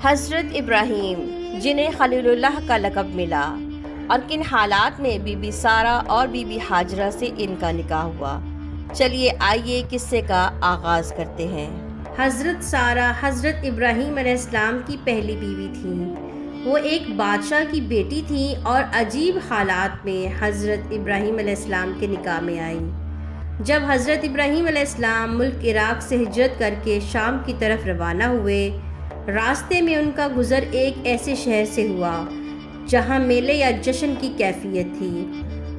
حضرت ابراہیم جنہیں خلیل اللہ کا لقب ملا، اور کن حالات میں بی بی سارہ اور بی بی ہاجرہ سے ان کا نکاح ہوا۔ چلیے آئیے قصے کا آغاز کرتے ہیں۔ حضرت سارہ حضرت ابراہیم علیہ السلام کی پہلی بیوی تھیں۔ وہ ایک بادشاہ کی بیٹی تھیں اور عجیب حالات میں حضرت ابراہیم علیہ السلام کے نکاح میں آئیں۔ جب حضرت ابراہیم علیہ السلام ملک عراق سے ہجرت کر کے شام کی طرف روانہ ہوئے، راستے میں ان کا گزر ایک ایسے شہر سے ہوا جہاں میلے یا جشن کی کیفیت تھی۔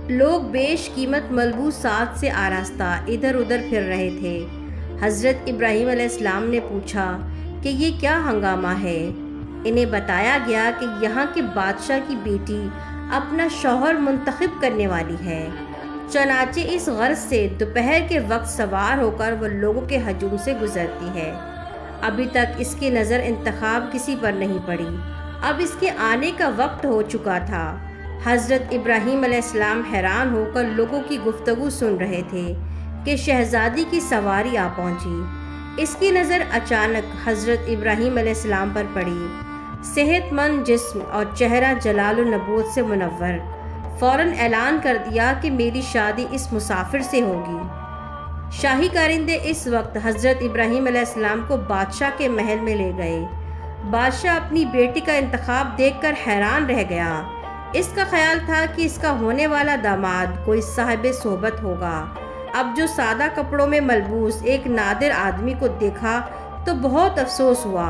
لوگ بیش قیمت ملبوسات سے آراستہ ادھر ادھر پھر رہے تھے۔ حضرت ابراہیم علیہ السلام نے پوچھا کہ یہ کیا ہنگامہ ہے؟ انہیں بتایا گیا کہ یہاں کے بادشاہ کی بیٹی اپنا شوہر منتخب کرنے والی ہے۔ چنانچہ اس غرض سے دوپہر کے وقت سوار ہو کر وہ لوگوں کے ہجوم سے گزرتی ہے۔ ابھی تک اس کی نظر انتخاب کسی پر نہیں پڑی، اب اس کے آنے کا وقت ہو چکا تھا۔ حضرت ابراہیم علیہ السلام حیران ہو کر لوگوں کی گفتگو سن رہے تھے کہ شہزادی کی سواری آ پہنچی۔ اس کی نظر اچانک حضرت ابراہیم علیہ السلام پر پڑی۔ صحت مند جسم اور چہرہ جلال و نبوت سے منور، فوراً اعلان کر دیا کہ میری شادی اس مسافر سے ہوگی۔ شاہی کارندے اس وقت حضرت ابراہیم علیہ السلام کو بادشاہ کے محل میں لے گئے۔ بادشاہ اپنی بیٹی کا انتخاب دیکھ کر حیران رہ گیا۔ اس کا خیال تھا کہ اس کا ہونے والا داماد کوئی صاحب صحبت ہوگا۔ اب جو سادہ کپڑوں میں ملبوس ایک نادر آدمی کو دیکھا تو بہت افسوس ہوا۔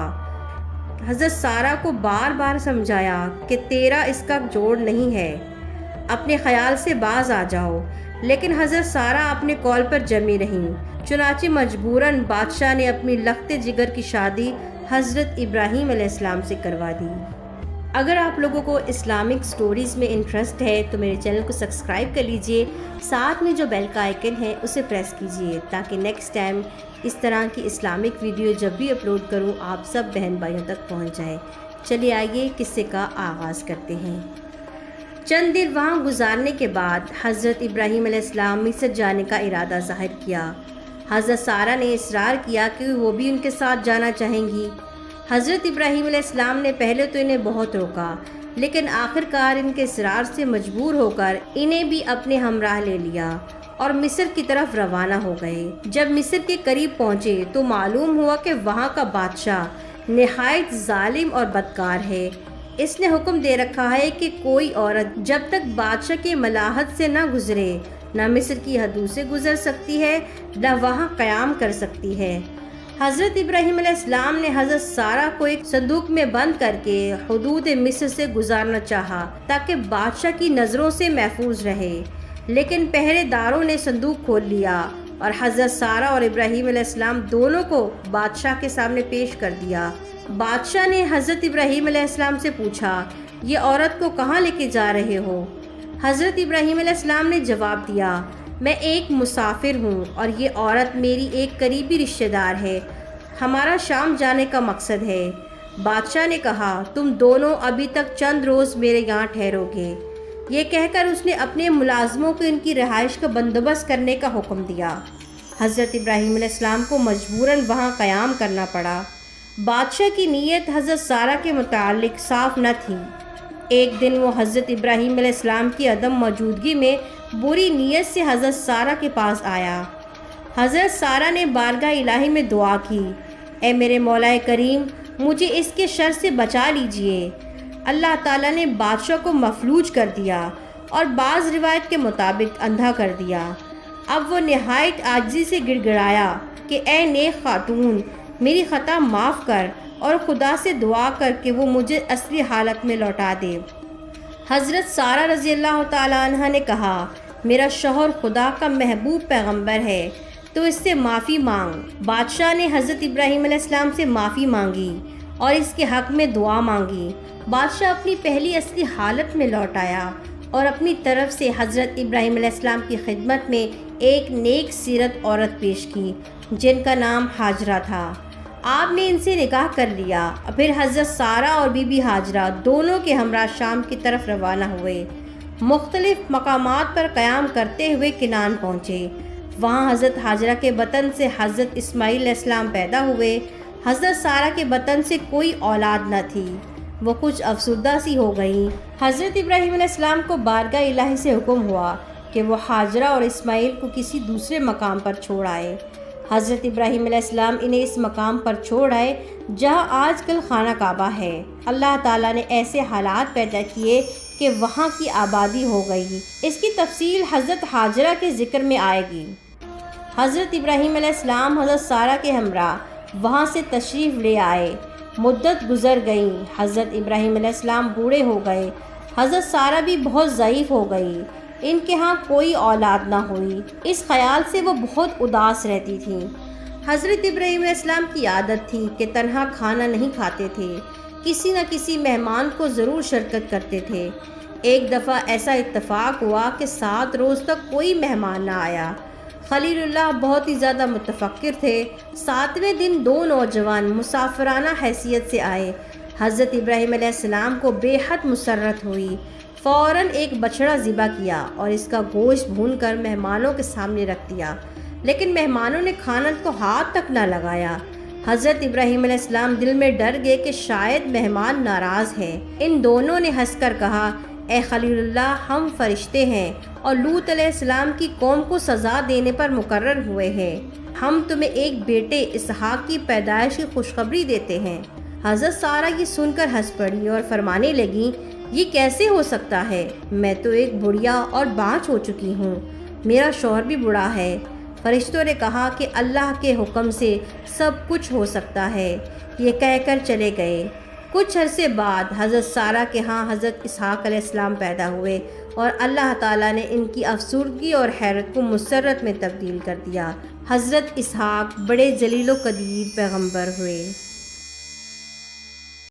حضرت سارہ کو بار بار سمجھایا کہ تیرا اس کا جوڑ نہیں ہے، اپنے خیال سے باز آ جاؤ، لیکن حضرت سارہ اپنے قول پر جمی رہیں۔ چنانچہ مجبوراً بادشاہ نے اپنی لخت جگر کی شادی حضرت ابراہیم علیہ السلام سے کروا دی۔ اگر آپ لوگوں کو اسلامک سٹوریز میں انٹرسٹ ہے تو میرے چینل کو سبسکرائب کر لیجئے، ساتھ میں جو بیل کا آئیکن ہے اسے پریس کیجئے تاکہ نیکسٹ ٹائم اس طرح کی اسلامک ویڈیو جب بھی اپلوڈ کروں آپ سب بہن بھائیوں تک پہنچ جائے۔ چلیے آئیے قصے کا آغاز کرتے ہیں۔ چند دن وہاں گزارنے کے بعد حضرت ابراہیم علیہ السلام مصر جانے کا ارادہ ظاہر کیا۔ حضرت سارہ نے اصرار کیا کہ وہ بھی ان کے ساتھ جانا چاہیں گی۔ حضرت ابراہیم علیہ السلام نے پہلے تو انہیں بہت روکا، لیکن آخر کار ان کے اصرار سے مجبور ہو کر انہیں بھی اپنے ہمراہ لے لیا اور مصر کی طرف روانہ ہو گئے۔ جب مصر کے قریب پہنچے تو معلوم ہوا کہ وہاں کا بادشاہ نہایت ظالم اور بدکار ہے۔ اس نے حکم دے رکھا ہے کہ کوئی عورت جب تک بادشاہ کے ملاحت سے نہ گزرے نہ مصر کی حدود سے گزر سکتی ہے نہ وہاں قیام کر سکتی ہے۔ حضرت ابراہیم علیہ السلام نے حضرت سارہ کو ایک صندوق میں بند کر کے حدود مصر سے گزارنا چاہا تاکہ بادشاہ کی نظروں سے محفوظ رہے، لیکن پہرے داروں نے صندوق کھول لیا اور حضرت سارہ اور ابراہیم علیہ السلام دونوں کو بادشاہ کے سامنے پیش کر دیا۔ بادشاہ نے حضرت ابراہیم علیہ السلام سے پوچھا، یہ عورت کو کہاں لے کے جا رہے ہو؟ حضرت ابراہیم علیہ السلام نے جواب دیا، میں ایک مسافر ہوں اور یہ عورت میری ایک قریبی رشتہ دار ہے، ہمارا شام جانے کا مقصد ہے۔ بادشاہ نے کہا، تم دونوں ابھی تک چند روز میرے یہاں ٹھہرو گے۔ یہ کہہ کر اس نے اپنے ملازموں کو ان کی رہائش کا بندوبست کرنے کا حکم دیا۔ حضرت ابراہیم علیہ السلام کو مجبوراً وہاں قیام کرنا پڑا۔ بادشاہ کی نیت حضرت سارہ کے متعلق صاف نہ تھی۔ ایک دن وہ حضرت ابراہیم علیہ السلام کی عدم موجودگی میں بری نیت سے حضرت سارہ کے پاس آیا۔ حضرت سارہ نے بارگاہ الہی میں دعا کی، اے میرے مولا کریم، مجھے اس کے شر سے بچا لیجئے۔ اللہ تعالیٰ نے بادشاہ کو مفلوج کر دیا اور بعض روایت کے مطابق اندھا کر دیا۔ اب وہ نہایت عاجزی سے گڑ گڑایا کہ اے نیک خاتون، میری خطا معاف کر اور خدا سے دعا کر کہ وہ مجھے اصلی حالت میں لوٹا دے۔ حضرت سارہ رضی اللہ تعالیٰ عنہ نے کہا، میرا شوہر خدا کا محبوب پیغمبر ہے تو اس سے معافی مانگ۔ بادشاہ نے حضرت ابراہیم علیہ السلام سے معافی مانگی اور اس کے حق میں دعا مانگی۔ بادشاہ اپنی پہلی اصلی حالت میں لوٹ آیا اور اپنی طرف سے حضرت ابراہیم علیہ السلام کی خدمت میں ایک نیک سیرت عورت پیش کی جن کا نام ہاجرہ تھا۔ آپ نے ان سے نکاح کر لیا۔ پھر حضرت سارہ اور بی بی ہاجرہ دونوں کے ہمراہ شام کی طرف روانہ ہوئے۔ مختلف مقامات پر قیام کرتے ہوئے کنان پہنچے۔ وہاں حضرت ہاجرہ کے بطن سے حضرت اسماعیل علیہ السلام پیدا ہوئے۔ حضرت سارہ کے بطن سے کوئی اولاد نہ تھی، وہ کچھ افسردہ سی ہو گئیں۔ حضرت ابراہیم علیہ السلام کو بارگاہ الہی سے حکم ہوا کہ وہ ہاجرہ اور اسماعیل کو کسی دوسرے مقام پر چھوڑ آئے۔ حضرت ابراہیم علیہ السلام انہیں اس مقام پر چھوڑ آئے جہاں آج کل خانہ کعبہ ہے۔ اللہ تعالیٰ نے ایسے حالات پیدا کیے کہ وہاں کی آبادی ہو گئی۔ اس کی تفصیل حضرت ہاجرہ کے ذکر میں آئے گی۔ حضرت ابراہیم علیہ السلام حضرت سارہ کے ہمراہ وہاں سے تشریف لے آئے۔ مدت گزر گئی، حضرت ابراہیم علیہ السلام بوڑھے ہو گئے، حضرت سارہ بھی بہت ضعیف ہو گئی، ان کے ہاں کوئی اولاد نہ ہوئی۔ اس خیال سے وہ بہت اداس رہتی تھیں۔ حضرت ابراہیم علیہ السلام کی عادت تھی کہ تنہا کھانا نہیں کھاتے تھے، کسی نہ کسی مہمان کو ضرور شرکت کرتے تھے۔ ایک دفعہ ایسا اتفاق ہوا کہ 7 روز تک کوئی مہمان نہ آیا۔ خلیل اللہ بہت ہی زیادہ متفکر تھے۔ 7ویں دن 2 نوجوان مسافرانہ حیثیت سے آئے۔ حضرت ابراہیم علیہ السلام کو بے حد مسرت ہوئی، فوراً ایک بچڑا ذبح کیا اور اس کا گوشت بھون کر مہمانوں کے سامنے رکھ دیا، لیکن مہمانوں نے کھانا کو ہاتھ تک نہ لگایا۔ حضرت ابراہیم علیہ السلام دل میں ڈر گئے کہ شاید مہمان ناراض ہیں۔ ان دونوں نے ہنس کر کہا، اے خلیل اللہ، ہم فرشتے ہیں اور لوط علیہ السلام کی قوم کو سزا دینے پر مقرر ہوئے ہیں۔ ہم تمہیں ایک بیٹے اسحاق کی پیدائش کی خوشخبری دیتے ہیں۔ حضرت سارہ یہ سن کر ہنس پڑی اور فرمانے لگیں، یہ کیسے ہو سکتا ہے؟ میں تو ایک بڑھیا اور بانجھ ہو چکی ہوں، میرا شوہر بھی بوڑھا ہے۔ فرشتوں نے کہا کہ اللہ کے حکم سے سب کچھ ہو سکتا ہے۔ یہ کہہ کر چلے گئے۔ کچھ عرصے بعد حضرت سارہ کے ہاں حضرت اسحاق علیہ السلام پیدا ہوئے اور اللہ تعالیٰ نے ان کی افسردگی اور حیرت کو مسرت میں تبدیل کر دیا۔ حضرت اسحاق بڑے جلیل و قدیر پیغمبر ہوئے۔